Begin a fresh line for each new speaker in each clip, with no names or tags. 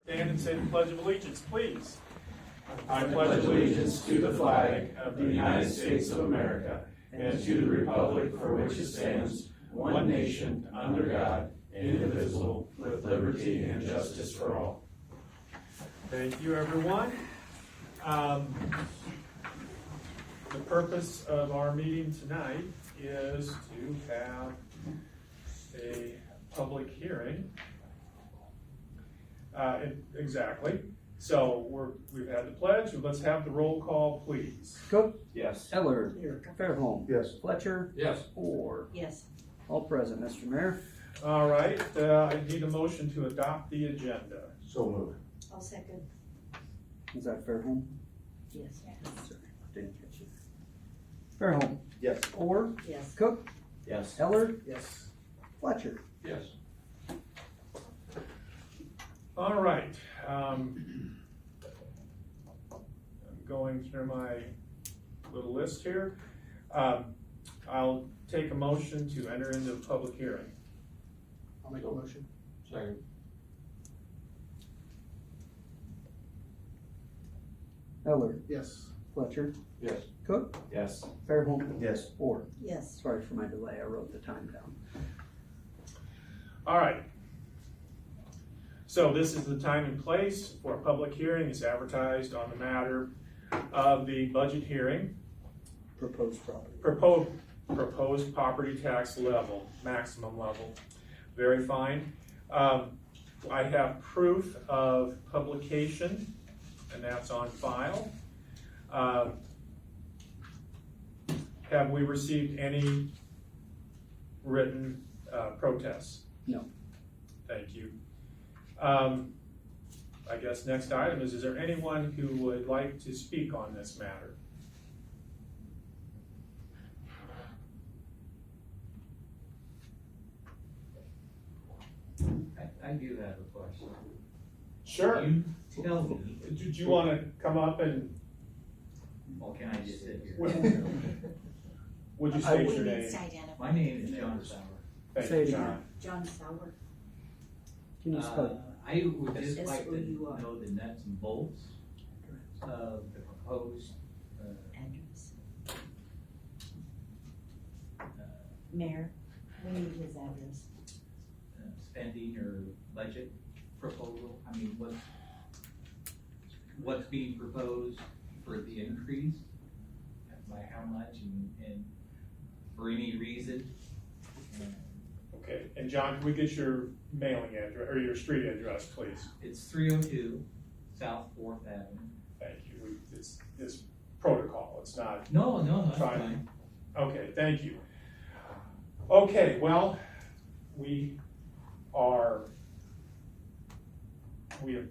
Stand and say the Pledge of Allegiance, please.
I pledge allegiance to the flag of the United States of America and to the republic for which it stands, one nation, under God, indivisible, with liberty and justice for all.
Thank you, everyone. The purpose of our meeting tonight is to have a public hearing. Exactly. So we've had the pledge. Let's have the roll call, please.
Cook?
Yes.
Eller? Fairholm?
Yes.
Fletcher?
Yes.
Orr?
Yes.
All present, Mr. Mayor.
All right, I need a motion to adopt the agenda.
So moved.
I'll second.
Is that Fairholm?
Yes.
Sorry, didn't catch it. Fairholm?
Yes.
Orr?
Yes.
Cook?
Yes.
Eller?
Yes.
Fletcher?
Yes.
All right. I'm going through my little list here. I'll take a motion to enter into a public hearing.
I'll make a motion. Second.
Eller?
Yes.
Fletcher?
Yes.
Cook?
Yes.
Fairholm?
Yes.
Orr?
Yes.
Sorry for my delay, I wrote the time down.
All right. So this is the time and place for a public hearing. It's advertised on the matter of the budget hearing.
Proposed property.
Proposed property tax level, maximum level. Very fine. I have proof of publication, and that's on file. Have we received any written protests?
No.
Thank you. I guess next item is there anyone who would like to speak on this matter?
I do have a question.
Sure.
You tell me,
Do you want to come up and
or can I just sit here?
would you state your name?
My name is John Sauer.
Thank
Say it
you,
again.
John.
John Sauer.
Can you spell?
I would just like to
S-O-U-R.
know the nuts and bolts of the proposed,
Address.
uh,
Mayor, we need his address.
spending or budget proposal? I mean, what's being proposed for the increase? By how much and for any reason?
Okay, and John, can we get your mailing address, or your street address, please?
It's 302 South 4th Avenue.
Thank you. It's protocol, it's not.
No, that's
Fine.
fine.
Okay, thank you. Okay, well, we have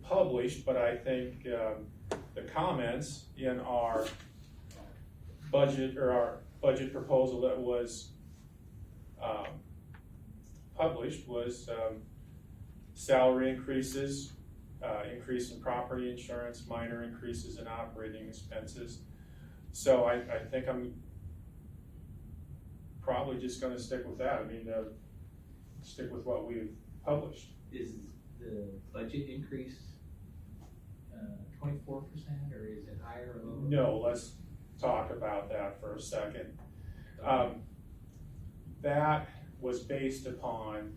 published, but I think the comments in our budget, or our budget proposal that was published was salary increases, increase in property insurance, minor increases in operating expenses. So I think I'm probably just gonna stick with that. I mean, stick with what we've published.
Is the budget increase 24%, or is it higher or lower?
No, let's talk about that for a second. That was based upon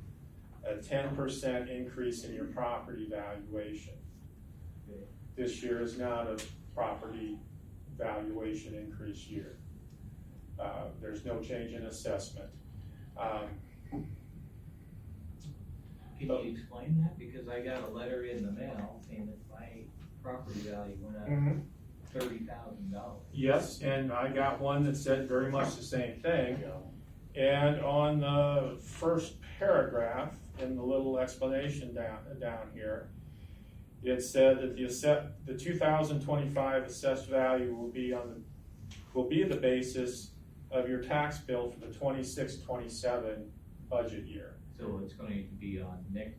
a 10% increase in your property valuation.
Okay.
This year is not a property valuation increase year. There's no change in assessment.
Can you explain that? Because I got a letter in the mail saying that my property value went up $30,000.
Yes, and I got one that said very much the same thing. And on the first paragraph, in the little explanation down here, it said that the 2025 assessed value will be the basis of your tax bill for the 26-27 budget year.
So it's going to be on next.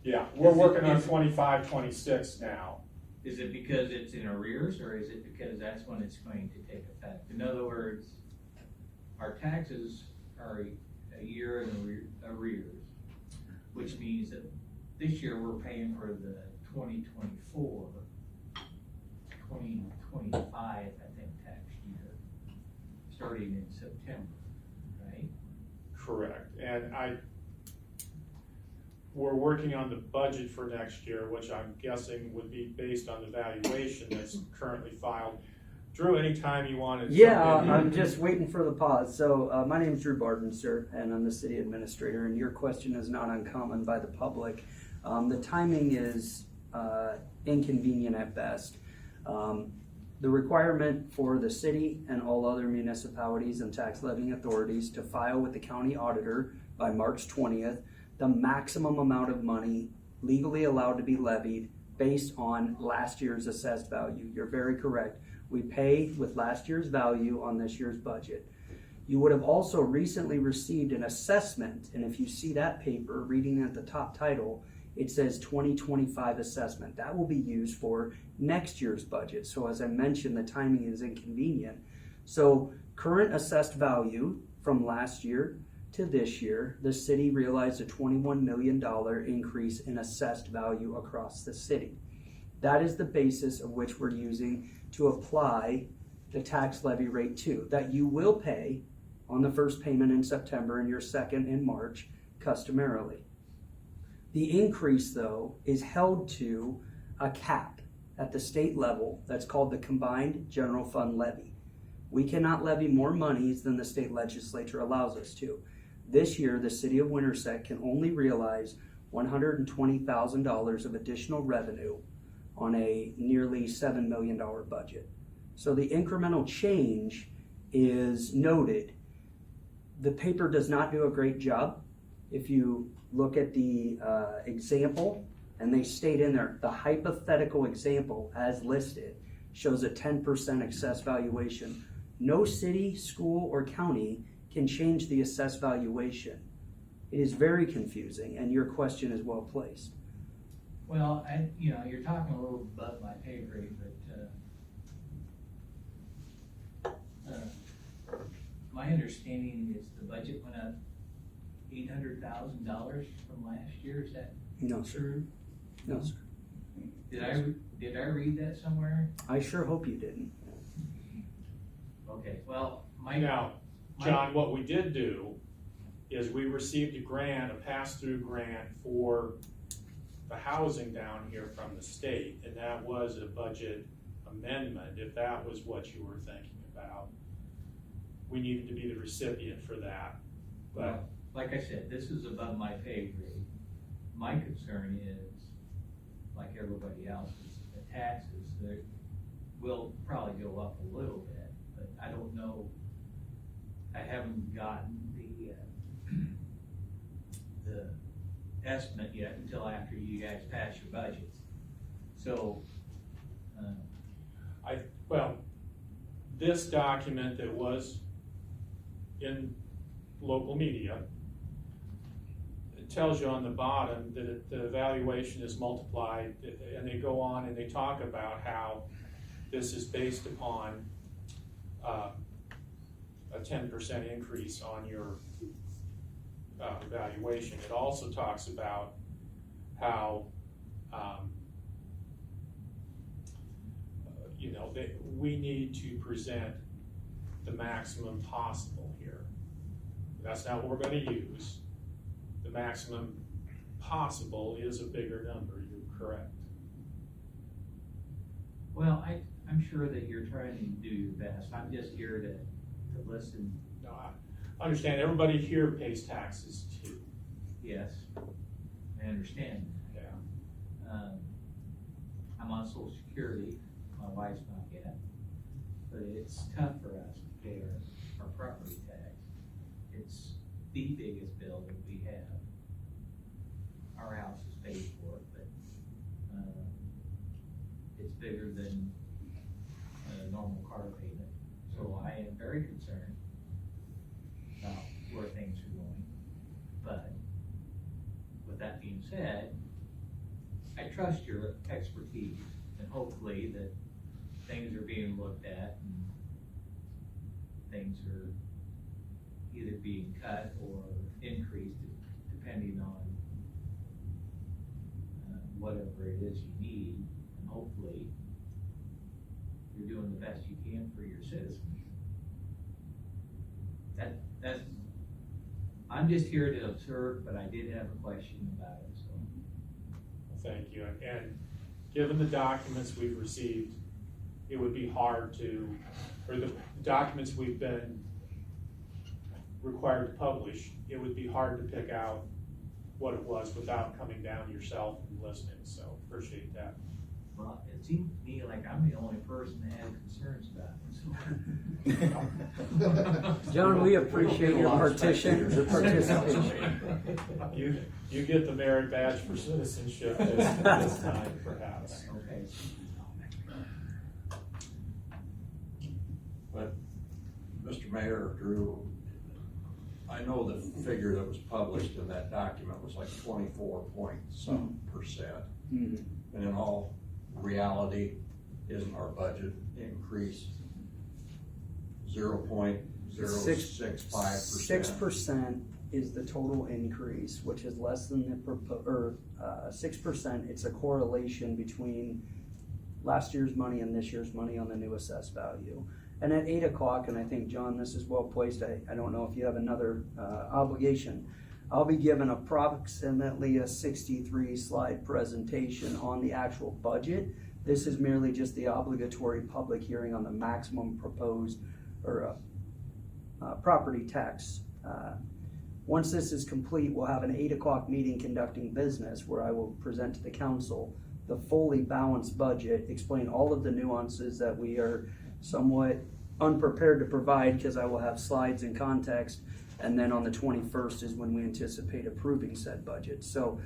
Yeah, we're working on 25-26 now.
Is it because it's in arrears, or is it because that's when it's going to take effect? In other words, our taxes are a year in arrears, which means that this year we're paying for the 2024, 2025, I think, tax year, starting in September, right?
Correct, and we're working on the budget for next year, which I'm guessing would be based on the valuation that's currently filed. Drew, anytime you want to.
Yeah, I'm just waiting for the pause. So my name is Drew Barton, sir, and I'm the city administrator, and your question is not uncommon by the public. The timing is inconvenient at best. The requirement for the city and all other municipalities and tax levying authorities to file with the county auditor by March 20th the maximum amount of money legally allowed to be levied based on last year's assessed value. You're very correct. We pay with last year's value on this year's budget. You would have also recently received an assessment, and if you see that paper, reading at the top title, it says 2025 assessment. That will be used for next year's budget. So as I mentioned, the timing is inconvenient. So current assessed value from last year to this year, the city realized a $21 million increase in assessed value across the city. That is the basis of which we're using to apply the tax levy rate to, that you will pay on the first payment in September and your second in March customarily. The increase, though, is held to a cap at the state level that's called the Combined General Fund Levy. We cannot levy more monies than the state legislature allows us to. This year, the city of Winterset can only realize $120,000 of additional revenue on a nearly $7 million budget. So the incremental change is noted. The paper does not do a great job. If you look at the example, and they state in there, the hypothetical example as listed shows a 10% excess valuation. No city, school, or county can change the assessed valuation. It is very confusing, and your question is well placed.
Well, you're talking a little above my pay grade, but my understanding is the budget went up $800,000 from last year. Is that
No, sir.
true?
No, sir.
Did I read that somewhere?
I sure hope you didn't.
Okay, well,
Now, John, what we did do is we received a grant, a pass-through grant for the housing down here from the state, and that was a budget amendment, if that was what you were thinking about. We needed to be the recipient for that, but.
Well, like I said, this is above my pay grade. My concern is, like everybody else's, the taxes, they will probably go up a little bit, but I don't know. I haven't gotten the estimate yet until after you guys pass your budgets. So,
Well, this document that was in local media, it tells you on the bottom that the valuation is multiplied, and they go on and they talk about how this is based upon a 10% increase on your valuation. It also talks about how that we need to present the maximum possible here. That's not what we're going to use. The maximum possible is a bigger number. You're correct.
well, I'm sure that you're trying to do your best. I'm just here to listen.
No, I understand everybody here pays taxes too.
Yes, I understand.
Yeah.
I'm on Social Security. My wife's not yet, but it's tough for us to pay our property tax. It's the biggest bill that we have. Our house is paid for, but it's bigger than a normal car payment. So I am very concerned about where things are going. But with that being said, I trust your expertise, and hopefully that things are being looked at and things are either being cut or increased depending on whatever it is you need, and hopefully you're doing the best you can for your citizens. That's, I'm just here to observe, but I did have a question about it, so.
Thank you, and given the documents we've received, it would be hard to, or the documents we've been required to publish, it would be hard to pick out what it was without coming down yourself and listening, so appreciate that.
Well, it seems to me like I'm the only person that has concerns about it, so.
John, we appreciate your participation.
You get the merit badge for citizenship this time, perhaps.
Okay.
But, Mr. Mayor, Drew, I know the figure that was published in that document was like 24-point-some%.
Mhm.
And in all reality, isn't our budget increase 0.065%?
6% is the total increase, which is less than the 6%. It's a correlation between last year's money and this year's money on the new assessed value. And at 8 o'clock, and I think, John, this is well placed, I don't know if you have another obligation, I'll be given approximately a 63-slide presentation on the actual budget. This is merely just the obligatory public hearing on the maximum proposed or property tax. Once this is complete, we'll have an 8 o'clock meeting conducting business where I will present to the council the fully balanced budget, explain all of the nuances that we are somewhat unprepared to provide because I will have slides and context. And then on the 21st is when we anticipate approving said budget. So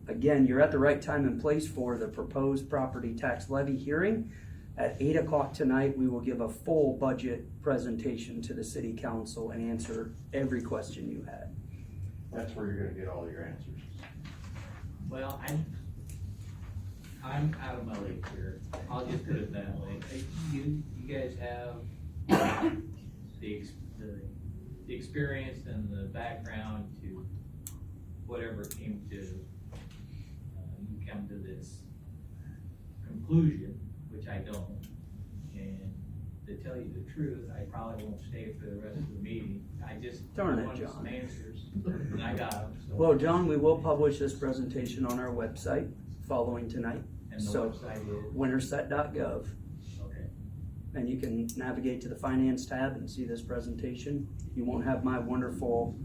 again, you're at the right time and place for the proposed property tax levy hearing. At 8 o'clock tonight, we will give a full budget presentation to the city council and answer every question you had.
That's where you're gonna get all your answers.
Well, I'm out of my league here. I'll just put it that way. You guys have the experience and the background to whatever came to, you come to this conclusion, which I don't. And to tell you the truth, I probably won't stay for the rest of the meeting. I just
Darn it,
wanted
John.
some answers, and I got them. So.
Well, John, we will publish this presentation on our website following tonight.
And the
So,
website is?
winterset.gov.
Okay.
And you can navigate to the finance tab and see this presentation. You won't have my wonderful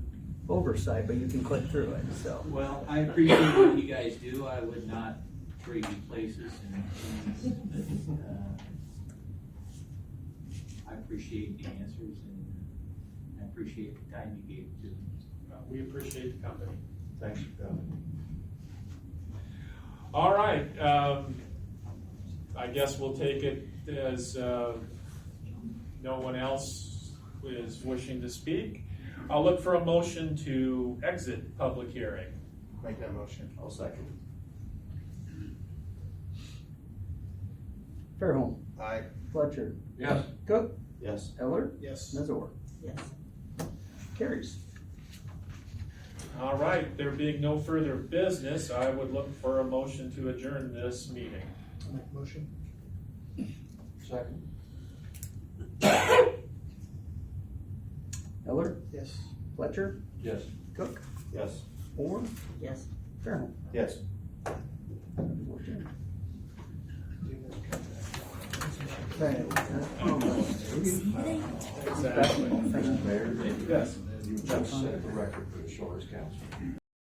oversight, but you can click through it, so.
Well, I appreciate what you guys do. I would not trade you places, and I appreciate the answers, and I appreciate the time you gave to them.
We appreciate the company.
Thanks for coming.
All right, I guess we'll take it as no one else is wishing to speak. I'll look for a motion to exit public hearing.
Make that motion.
I'll second.
Fairholm,
Aye.
Fletcher,
Yes.
Cook,
Yes.
Eller,
Yes.
Nazor.
Yes.
Carries.
All right, there being no further business, I would look for a motion to adjourn this meeting.
Make a motion.
Second.
Eller,
Yes.
Fletcher,
Yes.
Cook,
Yes.
Orr,
Yes.
Fairholm.
Yes.
Okay.
Exactly.
Thank you.
Mayor,
Yes.
you just set the record for the shortest council.